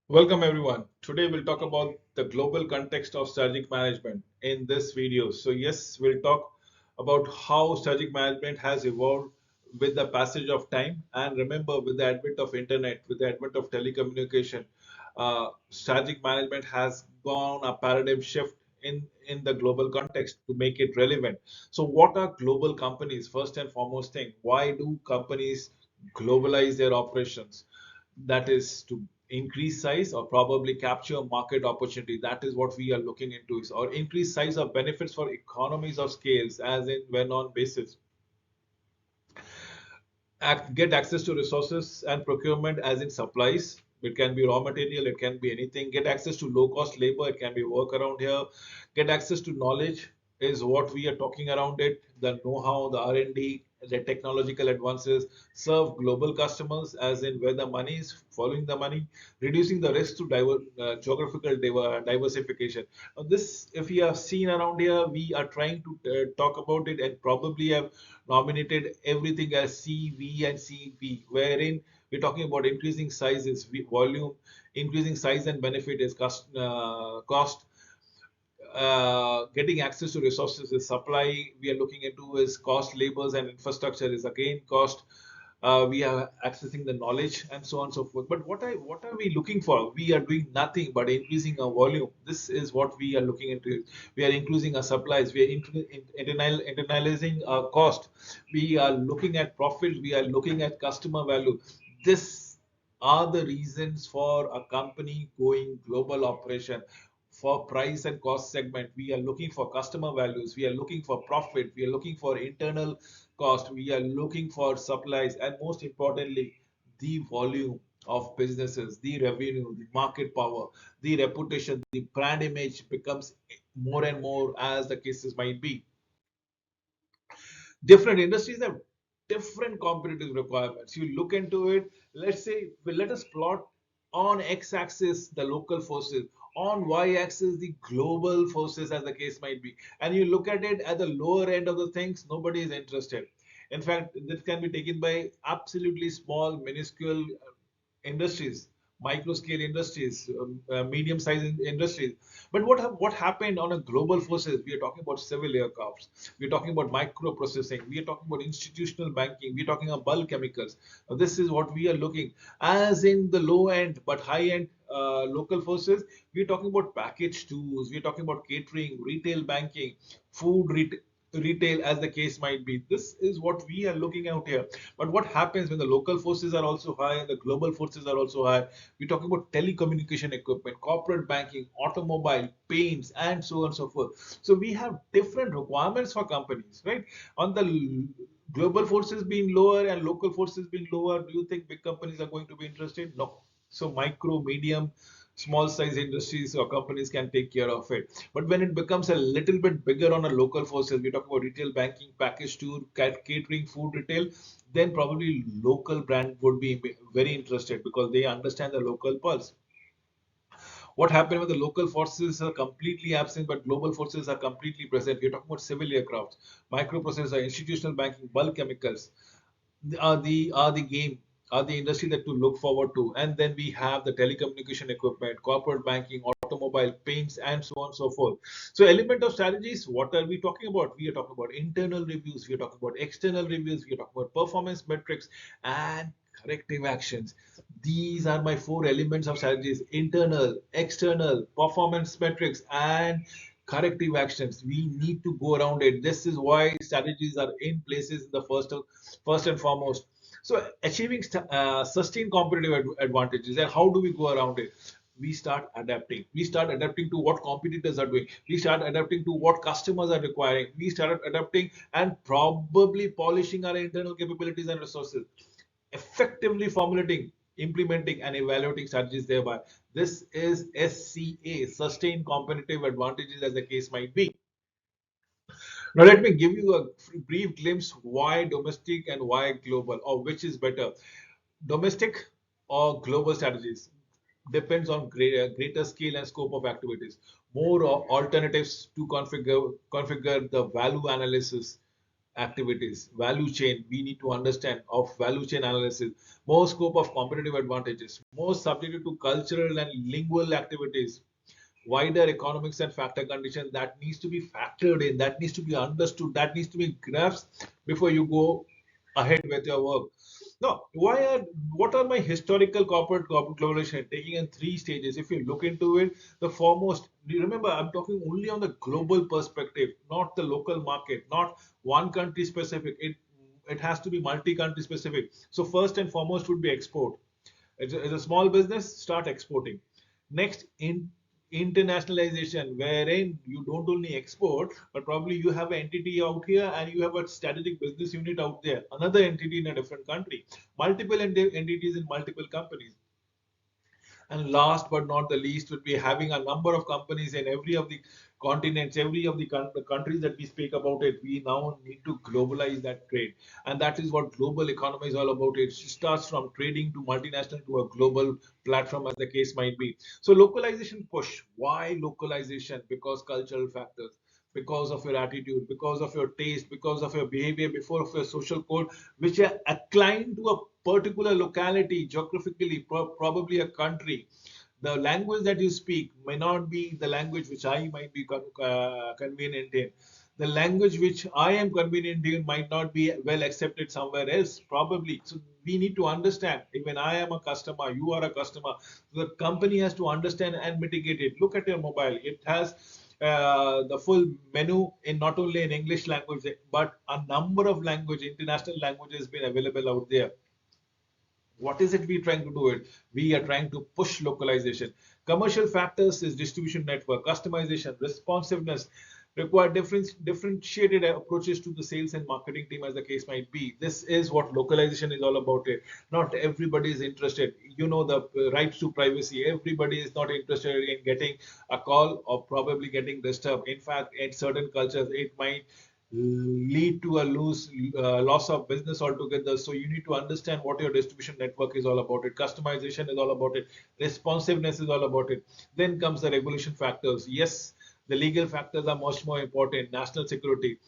Welcome everyone. Today we'll talk about the global context of strategic management in this video. So yes, we'll talk about how strategic management has evolved with the passage of time, and remember, with the advent of internet, with the advent of telecommunication, strategic management has gone a paradigm shift in the global context to make it relevant. So what are global companies? First and foremost thing, why do companies globalize their operations? That is to increase size or probably capture market opportunity. That is what we are looking into, is or increase size of benefits for economies of scales, as in when on basis get access to resources and procurement, as in supplies. It can be raw material, it can be anything. Get access to low cost labor, it can be work around here. Get access to knowledge is what we are talking around it. The know-how, the R&D, the technological advances. Serve global customers, as in where the money is following the money. Reducing the risk to geographical diversification. Now this, if you have seen around here, we are trying to talk about it, and probably have nominated everything as CV and CP, wherein we're talking about increasing sizes, volume, increasing size and benefit is cost. Getting access to resources is supply. We are looking into is cost, labors, and infrastructure is again cost. We are accessing the knowledge and so on and so forth. But what are we looking for? We are doing nothing but increasing our volume. This is what we are looking into. We are increasing our supplies. We are internalizing our cost. We are looking at profit. We are looking at customer value. This are the reasons for a company going global operation. For price and cost segment, we are looking for customer values, we are looking for profit, we are looking for internal cost, we are looking for supplies, and most importantly, the volume of businesses, the revenue, the market power, the reputation, the brand image becomes more and more, as the cases might be. Different industries have different competitive requirements. You look into it, let's say, well, let us plot on x-axis the local forces, on y-axis the global forces, as the case might be, and you look at it at the lower end of the things, nobody is interested. In fact, this can be taken by absolutely small minuscule industries, micro scale industries, medium sized industries. But what happened on a global forces? We are talking about civil aircrafts, we are talking about micro processing, we are talking about institutional banking, we are talking about bulk chemicals. Now, this is what we are looking, as in the low end but high end local forces. We are talking about package tools, we are talking about catering, retail banking, food retail, as the case might be. This is what we are looking out here. But what happens when the local forces are also high and the global forces are also high? We're talking about telecommunication equipment, corporate banking, automobile, paints, and so on and so forth. So we have different requirements for companies, right? On the global forces being lower and local forces being lower, do you think big companies are going to be interested? No. So micro, medium, small size industries or companies can take care of it. But when it becomes a little bit bigger on a local forces, we talk about retail banking, package tour, catering, food retail, then probably local brand would be very interested because they understand the local pulse. What happened when the local forces are completely absent but global forces are completely present? We're talking about civil aircraft, microprocessor, institutional banking, bulk chemicals, are the game, are the industry that to look forward to. And then we have the telecommunication equipment, corporate banking, automobile, paints, and so on and so forth. So element of strategies, what are we talking about? We are talking about internal reviews, we are talking about external reviews, we are talking about performance metrics and corrective actions. These are my four elements of strategies: internal, external, performance metrics, and corrective actions. We need to go around it. This is why strategies are in places in the first and foremost. So achieving sustained competitive advantages, and how do we go around it? We start adapting. We start adapting to what competitors are doing. We start adapting to what customers are requiring. We start adapting and probably polishing our internal capabilities and resources, effectively formulating, implementing, and evaluating strategies thereby. This is SCA, sustained competitive advantages, as the case might be. Now, let me give you a brief glimpse why domestic and why global, or which is better, domestic or global strategies. Depends on greater scale and scope of activities. More alternatives to configure the value analysis, activities, value chain, we need to understand of value chain analysis, more scope of competitive advantages, more subjected to cultural and lingual activities, wider economics and factor condition that needs to be factored in, that needs to be understood, that needs to be grasped before you go ahead with your work. Now, what are my historical corporate globalization taking in three stages? If you look into it, the foremost, remember, I'm talking only on the global perspective, not the local market, not one country specific. It has to be multi-country specific. So first and foremost would be export. As a small business, start exporting. Next, in internationalization, wherein you don't only export, but probably you have an entity out here and you have a strategic business unit out there, another entity in a different country, multiple entities in multiple companies. And last but not the least would be having a number of companies in every of the continents, every of the countries that we speak about it. We now need to globalize that trade. And that is what global economy is all about. It starts from trading to multinational to a global platform as the case might be. So localization push. Why localization? Because cultural factors, because of your attitude, because of your taste, because of your behavior, before of your social code, which are inclined to a particular locality, geographically, probably a country. The language that you speak may not be the language which I might be convenient in. The language which I am convenient in might not be well accepted somewhere else, probably. So we need to understand, even I am a customer, you are a customer, the company has to understand and mitigate it. Look at your mobile. It has the full menu in not only in English language, but a number of language, international languages been available out there. What is it we trying to do it? We are trying to push localization. Commercial factors is distribution network, customization, responsiveness, require differentiated approaches to the sales and marketing team as the case might be. This is what localization is all about it. Not everybody is interested. You know, the rights to privacy. Everybody is not interested in getting a call or probably getting disturbed. In fact, in certain cultures, it might lead to a loss of business altogether. So you need to understand what your distribution network is all about. It customization is all about it. Responsiveness is all about it. Then comes the regulation factors. Yes, the legal factors are much more important. National security,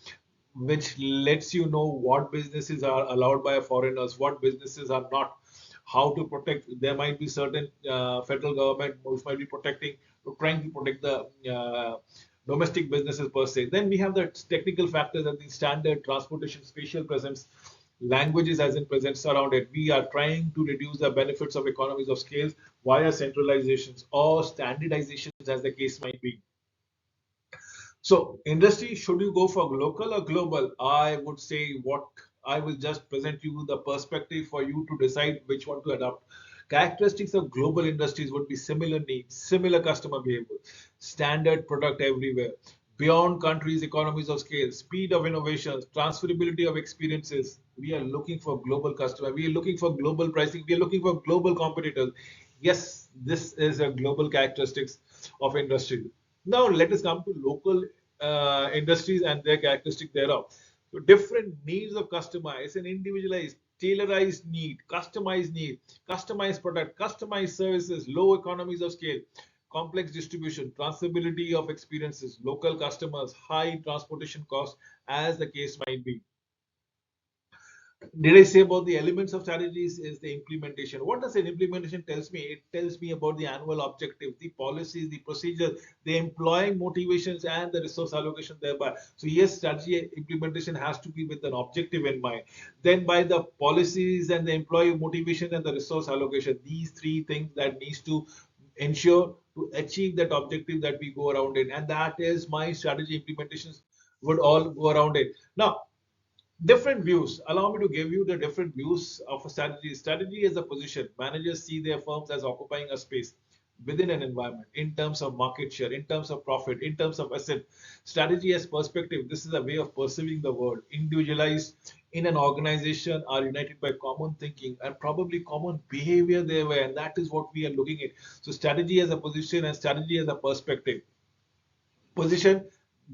which lets you know what businesses are allowed by foreigners, what businesses are not, how to protect. There might be certain federal government which might be protecting, trying to protect the domestic businesses per se. Then we have the technical factors and the standard transportation, spatial presence, languages as in presence around it. We are trying to reduce the benefits of economies of scale via centralizations or standardizations as the case might be. So, industry, should you go for local or global? I would say what I will just present you the perspective for you to decide which one to adopt. Characteristics of global industries would be similar needs, similar customer behavior, standard product everywhere, beyond countries' economies of scale, speed of innovations, transferability of experiences. We are looking for global customer. We are looking for global pricing. We are looking for global competitors. Yes, this is a global characteristics of industry. Now let us come to local industries and their characteristic thereof. So different needs of customer. It's an individualized, tailorized need, customized product, customized services, low economies of scale, complex distribution, transferability of experiences, local customers, high transportation costs, as the case might be. Did I say about the elements of strategies is the implementation? What does an implementation tells me? It tells me about the annual objective, the policies, the procedure, the employee motivations, and the resource allocation thereby. So yes, strategy implementation has to be with an objective in mind. Then by the policies and the employee motivation and the resource allocation, these three things that needs to ensure to achieve that objective that we go around it. And that is my strategy implementations would all go around it. Now, different views. Allow me to give you the different views of a strategy. Strategy is a position. Managers see their firms as occupying a space within an environment in terms of market share, in terms of profit, in terms of asset. Strategy as perspective. This is a way of perceiving the world. Individualized in an organization are united by common thinking and probably common behavior there were, and that is what we are looking at. So strategy as a position and strategy as a perspective. Position,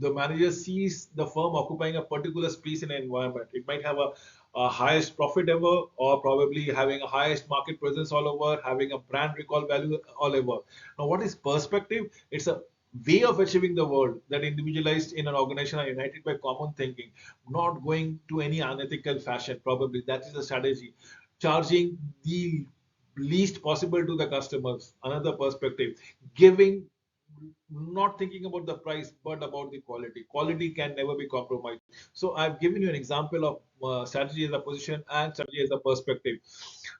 the manager sees the firm occupying a particular space in an environment. It might have a highest profit ever, or probably having a highest market presence all over, having a brand recall value all over. Now, what is perspective? It's a way of achieving the world that individualized in an organization are united by common thinking, not going to any unethical fashion. Probably that is the strategy. Charging the least possible to the customers. Another perspective. Giving, not thinking about the price but about the quality. Quality can never be compromised. So I've given you an example of strategy as a position and strategy as a perspective.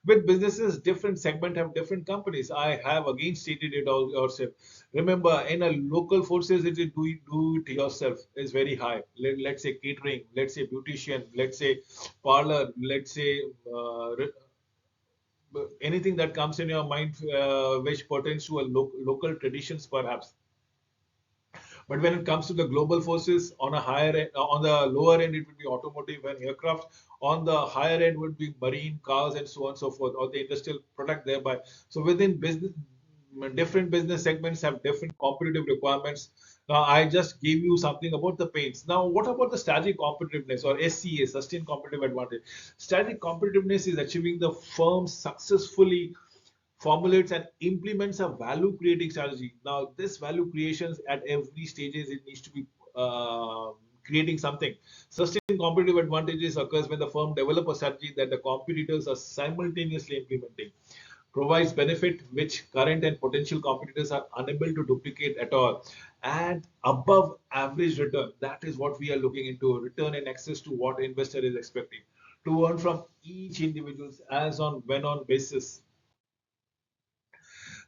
With businesses, different segment have different companies. I have again stated it all yourself. Remember, in a local forces, it is do it yourself is very high. Let's say catering, let's say beautician, let's say parlor, let's say anything that comes in your mind which pertains to a local traditions perhaps. But when it comes to the global forces, on a higher end, on the lower end, it would be automotive and aircraft. On the higher end would be marine, cars, and so on and so forth, or the industrial product thereby. So within business, different business segments have different competitive requirements. Now, I just gave you something about the paints. Now, what about the strategic competitiveness or SCA, sustained competitive advantage? Strategic competitiveness is achieving the firm successfully formulates and implements a value creating strategy. Now, this value creations at every stages it needs to be creating something. Sustained competitive advantages occurs when the firm develop a strategy that the competitors are simultaneously implementing. Provides benefit which current and potential competitors are unable to duplicate at all, and above average return. That is what we are looking into, return in excess to what investor is expecting to earn from each individual as on when on basis.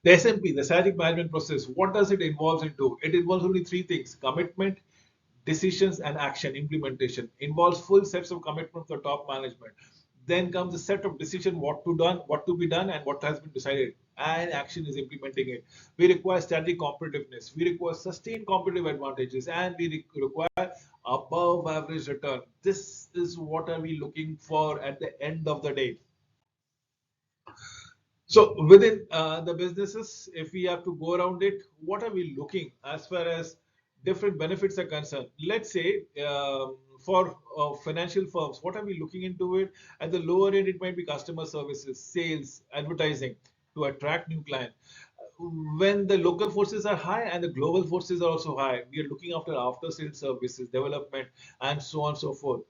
The SMP, the strategic management process, what does it involve into? It involves only three things: commitment, decisions, and action. Implementation involves full sets of commitment for top management. Then comes the set of decision, what to be done, and what has been decided. And action is implementing it. We require strategic competitiveness. We require sustained competitive advantages, and we require above average return. This is what are we looking for at the end of the day. So within the businesses, if we have to go around it, what are we looking as far as different benefits are concerned? Let's say for financial firms, what are we looking into it? At the lower end, it might be customer services, sales, advertising to attract new clients. When the local forces are high and the global forces are also high, we are looking after sales services, development, and so on and so forth,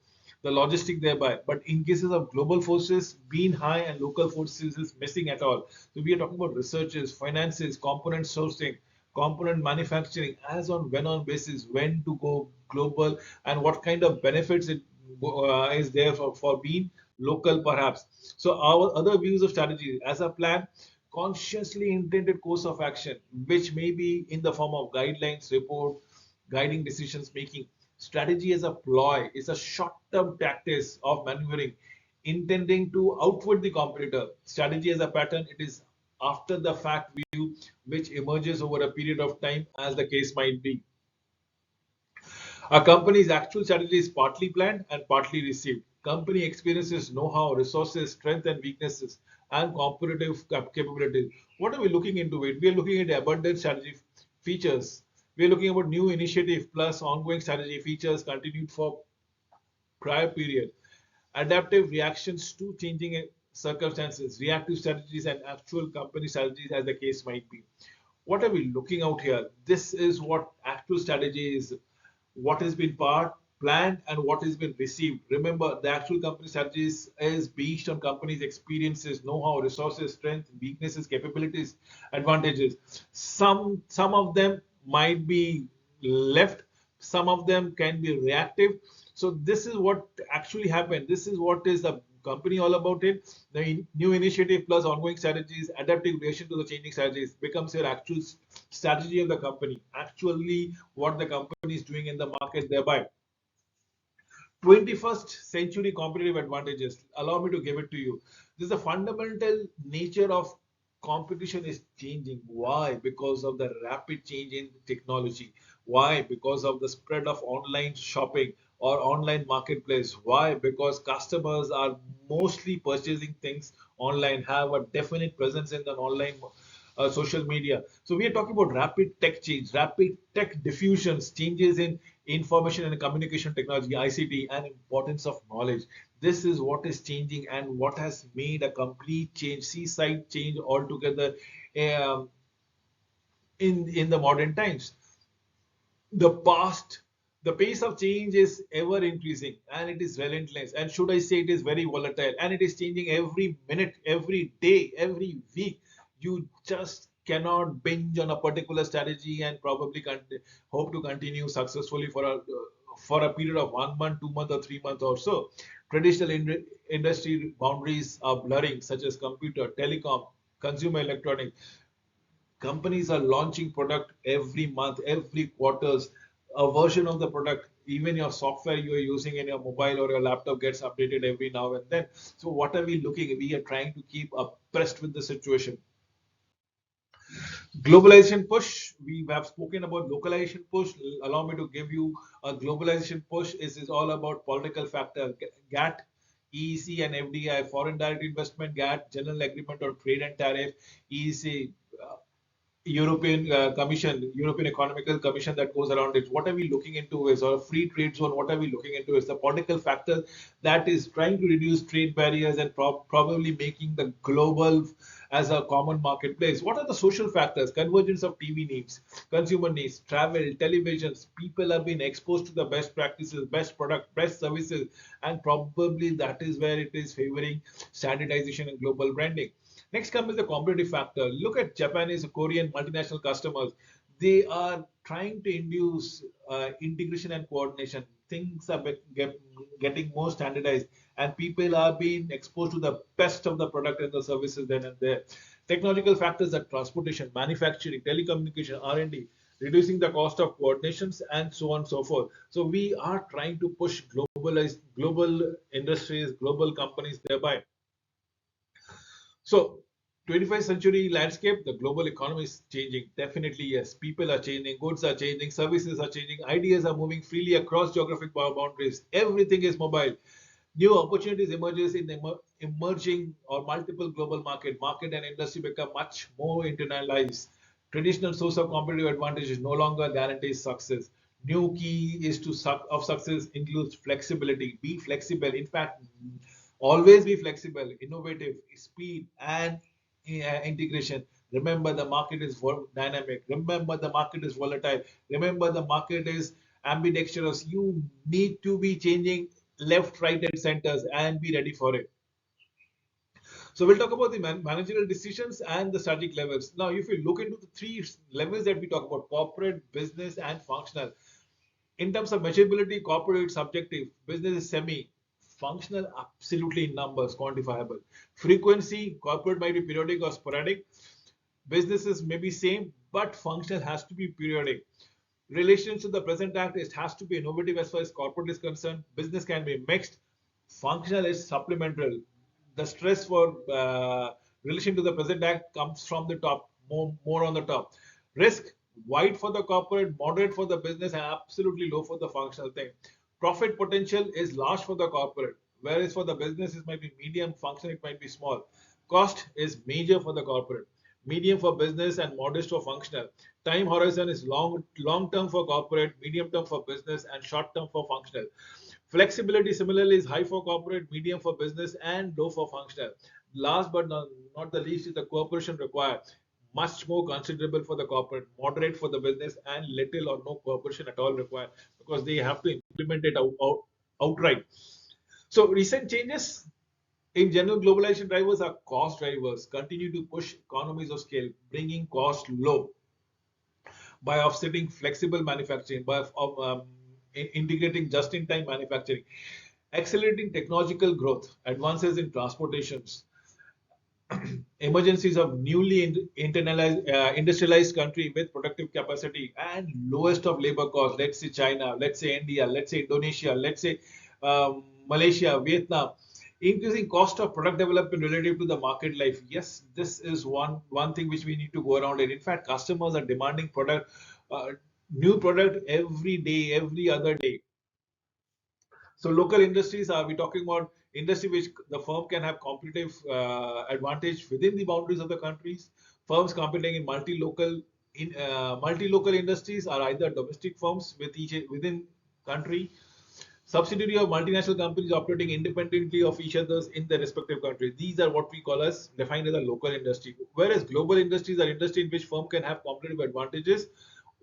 the logistic thereby. But in cases of global forces being high and local forces is missing at all. So we are talking about researches, finances, component sourcing, component manufacturing, as on when on basis, when to go global, and what kind of benefits it is there for being local perhaps. So our other views of strategy as a plan, consciously intended course of action, which may be in the form of guidelines, report, guiding decisions making. Strategy as a ploy is a short-term tactics of maneuvering, intending to outwit the competitor. Strategy as a pattern, it is after the fact view which emerges over a period of time as the case might be. A company's actual strategy is partly planned and partly received. Company experiences, know-how, resources, strength and weaknesses, and competitive capabilities. What are we looking into it? We are looking at abundant strategy features. We are looking about new initiative plus ongoing strategy features continued for prior period. Adaptive reactions to changing circumstances, reactive strategies, and actual company strategies as the case might be. What are we looking out here? This is what actual strategy is, what has been planned and what has been received. Remember, the actual company strategies is based on company's experiences, know-how, resources, strength, weaknesses, capabilities, advantages. Some of them might be left, some of them can be reactive. So this is what actually happened. This is what is the company all about it. The new initiative plus ongoing strategies, adaptive reaction to the changing strategies becomes your actual strategy of the company. Actually, what the company is doing in the market thereby. 21st century competitive advantages. Allow me to give it to you. This is the fundamental nature of competition is changing. Why? Because of the rapid change in technology. Why? Because of the spread of online shopping or online marketplace. Why? Because customers are mostly purchasing things online, have a definite presence in the online social media. So we are talking about rapid tech change, rapid tech diffusions, changes in information and communication technology, ICT, and importance of knowledge. This is what is changing and what has made a complete change, seaside change altogether um, in the modern times. the past, the pace of change is ever increasing and it is relentless. And should I say, it is very volatile and it is changing every minute, every day, every week. You just cannot binge on a particular strategy and probably hope to continue successfully for a period of 1 month, 2 months, or 3 months or so. Traditional industry boundaries are blurring, such as computer, telecom, consumer electronics. Companies are launching product every month, every quarters. A version of the product, even your software you are using in your mobile or your laptop, gets updated every now and then. So what are we looking? We are trying to keep abreast with the situation. Globalization push. We have spoken about localization push. Allow me to give you a globalization push. Is all about political factor. GATT, EEC, and FDI, foreign direct investment. GATT, General Agreement on Trade and Tariff. EEC, European Commission, European Economical Commission that goes around it. What are we looking into is, or a free trade zone, what are we looking into is the political factor that is trying to reduce trade barriers and probably making the global as a common marketplace. What are the social factors? Convergence of TV needs, consumer needs, travel, televisions. People have been exposed to the best practices, best product, best services, and probably that is where it is favoring standardization and global branding. Next comes the competitive factor. Look at Japanese, Korean multinational customers. They are trying to induce integration and coordination. Things are getting more standardized, and people are being exposed to the best of the product and the services then and there. Technological factors are transportation, manufacturing, telecommunication, R&D, reducing the cost of coordinations, and so on and so forth. So we are trying to push global industries, global companies thereby. So, 21st century landscape, the global economy is changing. Definitely, yes. People are changing, goods are changing, services are changing, ideas are moving freely across geographic boundaries. Everything is mobile. New opportunities emerges in emerging or multiple global market and industry become much more internalized. Traditional source of competitive advantage is no longer guarantees success. New key is to of success includes flexibility. Be flexible. In fact, always be flexible, innovative, speed, and integration. Remember, the market is dynamic. Remember, the market is volatile. Remember, the market is ambidextrous. You need to be changing left, right, and centers and be ready for it. So we'll talk about the managerial decisions and the strategic levels. Now, if you look into the three levels that we talk about, corporate, business, and functional. In terms of measurability, corporate is subjective, business is semi, functional, absolutely in numbers, quantifiable. Frequency, corporate might be periodic or sporadic. Businesses may be same, but functional has to be periodic. Relations to the present act, it has to be innovative as far as corporate is concerned. Business can be mixed. Functional is supplemental. The stress for relation to the present act comes from the top, more on the top. Risk, wide for the corporate, moderate for the business, and absolutely low for the functional thing. Profit potential is large for the corporate, whereas for the business it might be medium, functional it might be small. Cost is major for the corporate, medium for business, and modest for functional. Time horizon is long term for corporate, medium term for business, and short term for functional. Flexibility similarly is high for corporate, medium for business, and low for functional. Last but not the least is the cooperation required. Much more considerable for the corporate, moderate for the business, and little or no cooperation at all required because they have to implement it outright. So recent changes in general, globalization drivers are cost drivers, continue to push economies of scale, bringing cost low by offsetting flexible manufacturing, by integrating just-in-time manufacturing, accelerating technological growth, advances in transportations, emergencies of newly industrialized country with productive capacity and lowest of labor cost. Let's say China, let's say India, let's say Indonesia, let's say Malaysia, Vietnam. Increasing cost of product development relative to the market life. Yes, this is one thing which we need to go around it. In fact, customers are demanding uh, new product every day, every other day. So local industries, are we talking about industry which the firm can have competitive advantage within the boundaries of the countries? Firms competing in multi-local industries are either domestic firms within country, subsidiary of multinational companies operating independently of each others in their respective countries. These are what we call as defined as a local industry. Whereas global industries are industry in which firm can have competitive advantages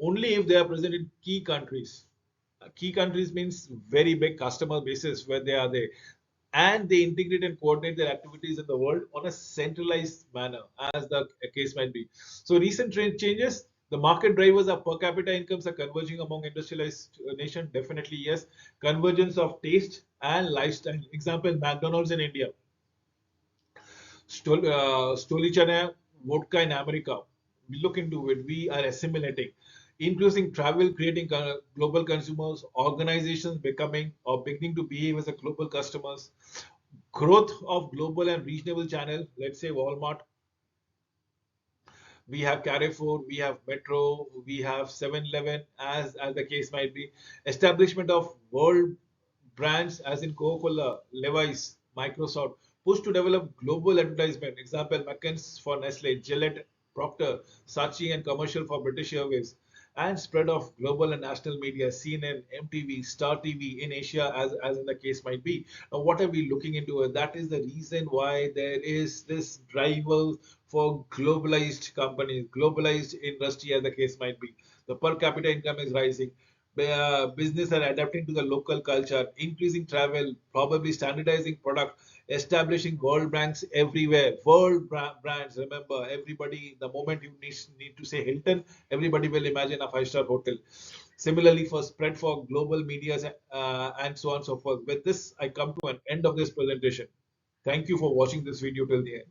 only if they are present in key countries. Key countries means very big customer bases where they are there, and they integrate and coordinate their activities in the world on a centralized manner, as the case might be. So recent trend changes. The market drivers of per capita incomes are converging among industrialized nation. Definitely yes. Convergence of taste and lifestyle. Example: McDonald's in India, Stolichana vodka in America. We look into it. We are assimilating. Increasing travel, creating global consumers, organizations becoming or beginning to behave as a global customers. Growth of global and regional channel. Let's say Walmart. We have Carrefour. We have Metro. We have 7-Eleven, as the case might be. Establishment of world brands as in Coca-Cola, Levi's, Microsoft, push to develop global advertisement. Example, McKinsey for Nestle, Gillette, Procter, Saatchi and commercial for British Airways. And spread of global and national media, CNN, MTV, Star TV in Asia, as in the case might be. Now, what are we looking into? That is the reason why there is this driver for globalized companies, globalized industry, as the case might be. The per capita income is rising. Business are adapting to the local culture, increasing travel, probably standardizing product, establishing world brands everywhere. World brands. Remember, everybody. The moment you need to say Hilton, everybody will imagine a five-star hotel. Similarly, for spread for global medias and so on and so forth. With this, I come to an end of this presentation. Thank you for watching this video till the end.